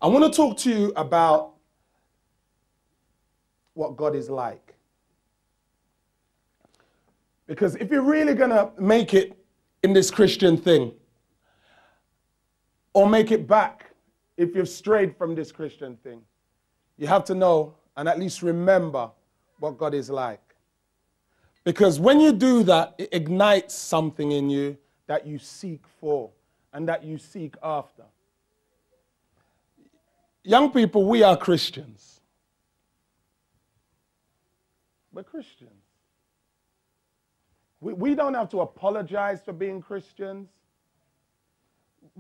I want to talk to you about what God is like. Because if you're really going to make it in this Christian thing, or make it back if you've strayed from this Christian thing, you have to know and at least remember what God is like. Because when you do that, it ignites something in you that you seek for and that you seek after. Young people, we are Christians. We're Christians. We don't have to apologize for being Christians.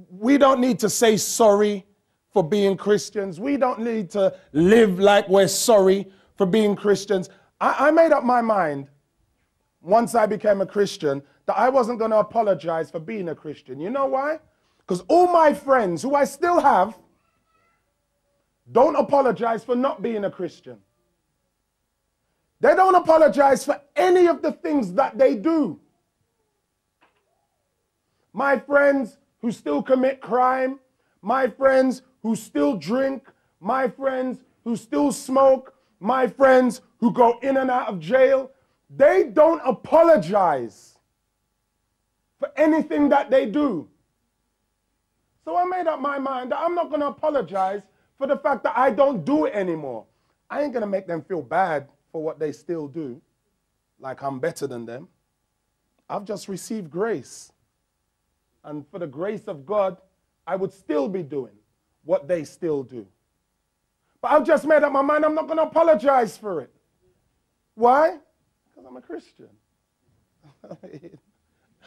We don't need to say sorry for being Christians. We don't need to live like we're sorry for being Christians. I made up my mind once I became a Christian that I wasn't going to apologize for being a Christian. You know why? Because all my friends, who I still have, don't apologize for not being a Christian. They don't apologize for any of the things that they do. My friends who still commit crime, my friends who still drink, my friends who still smoke, my friends who go in and out of jail, they don't apologize for anything that they do. So I made up my mind that I'm not going to apologize for the fact that I don't do it anymore. I ain't going to make them feel bad for what they still do, like I'm better than them. I've just received grace. And for the grace of God, I would still be doing what they still do. But I've just made up my mind I'm not going to apologize for it. Why? Because I'm a Christian.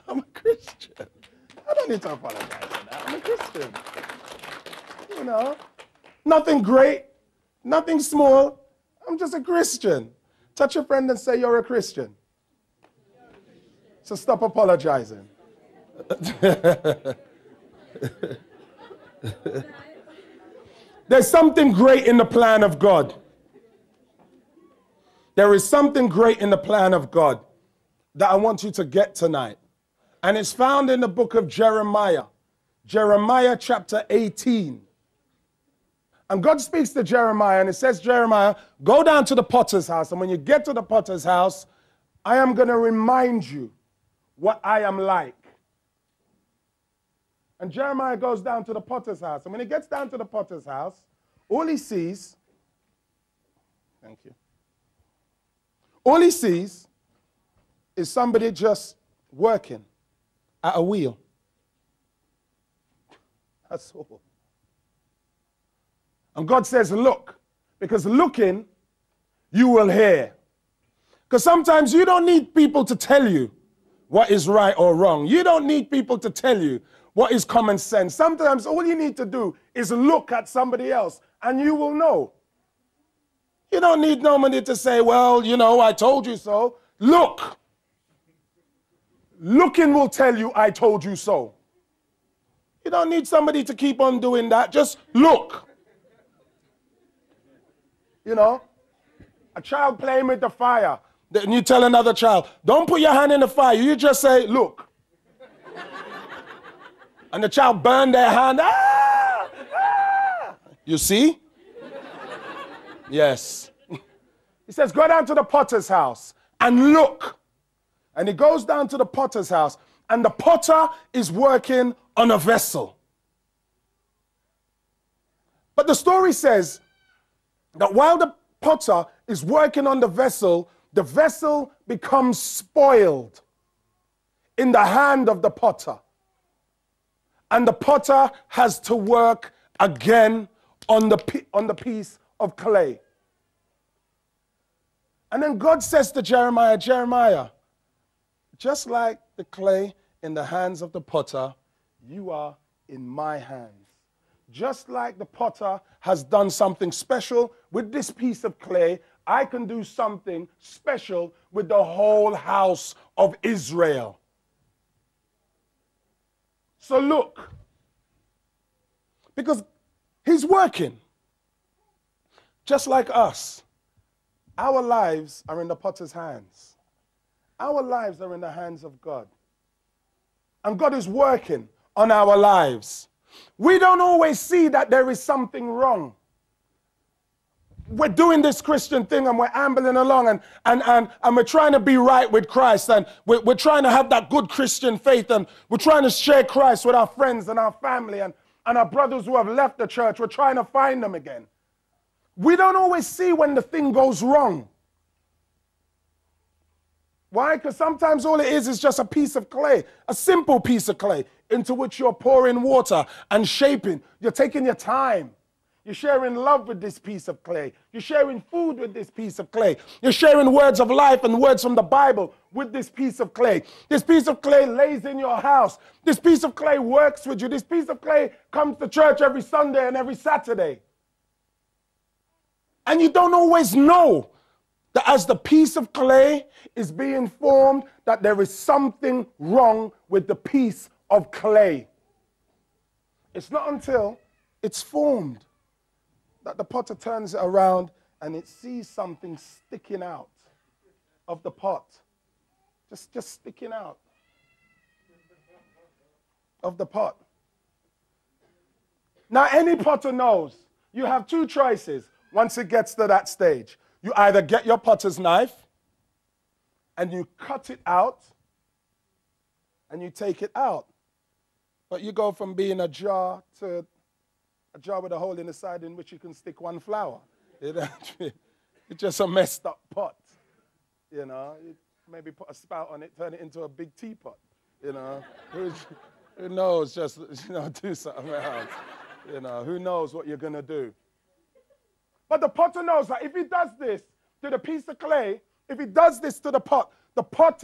I'm a Christian. I don't need to apologize for that. I'm a Christian. You know, nothing great, nothing small. I'm just a Christian. Touch your friend and say you're a Christian. So stop apologizing. There's something great in the plan of God. There is something great in the plan of God that I want you to get tonight. And it's found in the book of Jeremiah. Jeremiah chapter 18. And God speaks to Jeremiah and it says, Jeremiah, go down to the potter's house. And when you get to the potter's house, I am going to remind you what I am like. And Jeremiah goes down to the potter's house. And when he gets down to the potter's house, all he sees, thank you, all he sees is somebody just working at a wheel. That's all. And God says, look, because looking, you will hear. Because sometimes you don't need people to tell you what is right or wrong. You don't need people to tell you what is common sense. Sometimes all you need to do is look at somebody else and you will know. You don't need nobody to say, well, you know, I told you so. Look. Looking will tell you I told you so. You don't need somebody to keep on doing that. Just look. You know, a child playing with the fire. Then you tell another child, don't put your hand in the fire. You just say, look. And the child burned their hand. Ah! Ah! You see? Yes. He says, go down to the potter's house and look. And he goes down to the potter's house and the potter is working on a vessel. But the story says that while the potter is working on the vessel becomes spoiled in the hand of the potter. And the potter has to work again on the piece of clay. And then God says to Jeremiah, Jeremiah, just like the clay in the hands of the potter, you are in my hands. Just like the potter has done something special with this piece of clay, I can do something special with the whole house of Israel. So look, because he's working. Just like us, our lives are in the potter's hands. Our lives are in the hands of God. And God is working on our lives. We don't always see that there is something wrong. We're doing this Christian thing and we're ambling along and we're trying to be right with Christ, and we're trying to have that good Christian faith, and we're trying to share Christ with our friends and our family and our brothers who have left the church. We're trying to find them again. We don't always see when the thing goes wrong. Why? Because sometimes all it is just a piece of clay, a simple piece of clay into which you're pouring water and shaping. You're taking your time. You're sharing love with this piece of clay. You're sharing food with this piece of clay. You're sharing words of life and words from the Bible with this piece of clay. This piece of clay lays in your house. This piece of clay works with you. This piece of clay comes to church every Sunday and every Saturday. And you don't always know that as the piece of clay is being formed, that there is something wrong with the piece of clay. It's not until it's formed that the potter turns it around and it sees something sticking out of the pot. Just sticking out of the pot. Now, any potter knows you have two choices once it gets to that stage. You either get your potter's knife and you cut it out and you take it out. But you go from being a jar to a jar with a hole in the side in which you can stick one flower. It's just a messed up pot. You know, you maybe put a spout on it, turn it into a big teapot. You know, who knows, just, you know, do something else. You know, who knows what you're going to do. But the potter knows that if he does this to the piece of clay, if he does this to the pot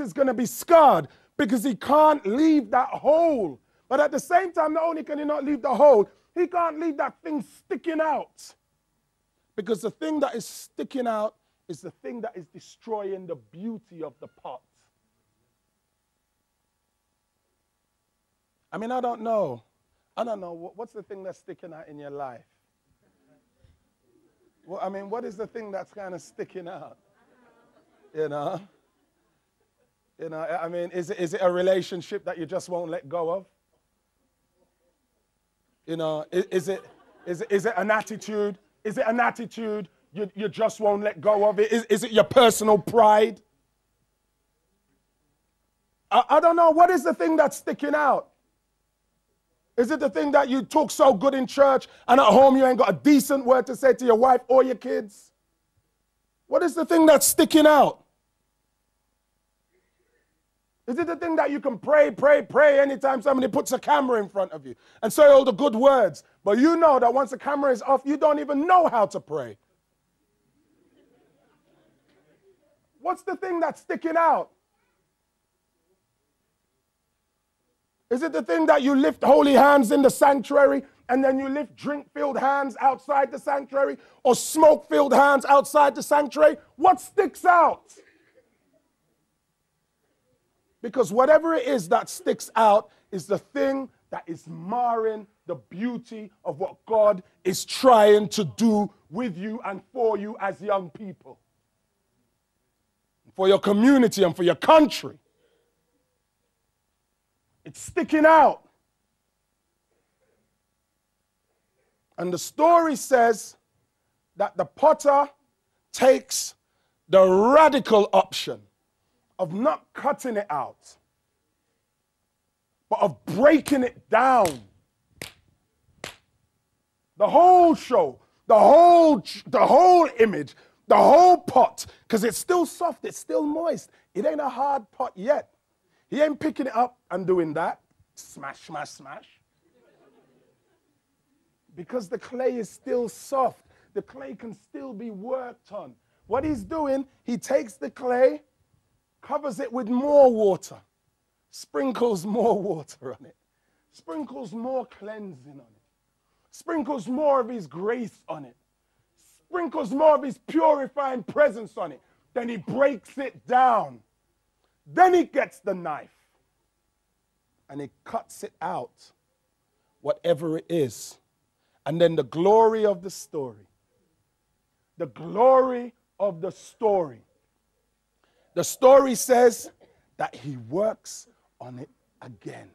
is going to be scarred because he can't leave that hole. But at the same time, not only can he not leave the hole, he can't leave that thing sticking out. Because the thing that is sticking out is the thing that is destroying the beauty of the pot. I mean, I don't know. What's the thing that's sticking out in your life? Well, I mean, what is the thing that's kind of sticking out? You know? I mean, is it a relationship that you just won't let go of? You know, is it an attitude? Is it an attitude you just won't let go of it? Is it your personal pride? I don't know. What is the thing that's sticking out? Is it the thing that you talk so good in church and at home you ain't got a decent word to say to your wife or your kids? What is the thing that's sticking out? Is it the thing that you can pray anytime somebody puts a camera in front of you and say all the good words, but you know that once the camera is off, you don't even know how to pray? What's the thing that's sticking out? Is it the thing that you lift holy hands in the sanctuary and then you lift drink-filled hands outside the sanctuary or smoke-filled hands outside the sanctuary? What sticks out? Because whatever it is that sticks out is the thing that is marring the beauty of what God is trying to do with you and for you as young people. For your community and for your country. It's sticking out. And the story says that the potter takes the radical option of not cutting it out, but of breaking it down. The whole show, the whole image, the whole pot, because it's still soft, it's still moist. It ain't a hard pot yet. He ain't picking it up and doing that. Smash, smash, smash. Because the clay is still soft. The clay can still be worked on. What he's doing, he takes the clay, covers it with more water, sprinkles more water on it, sprinkles more cleansing on it, sprinkles more of his grace on it, sprinkles more of his purifying presence on it. Then he breaks it down. Then he gets the knife and he cuts it out, whatever it is. And then the glory of the story. The glory of the story. The story says that he works on it again.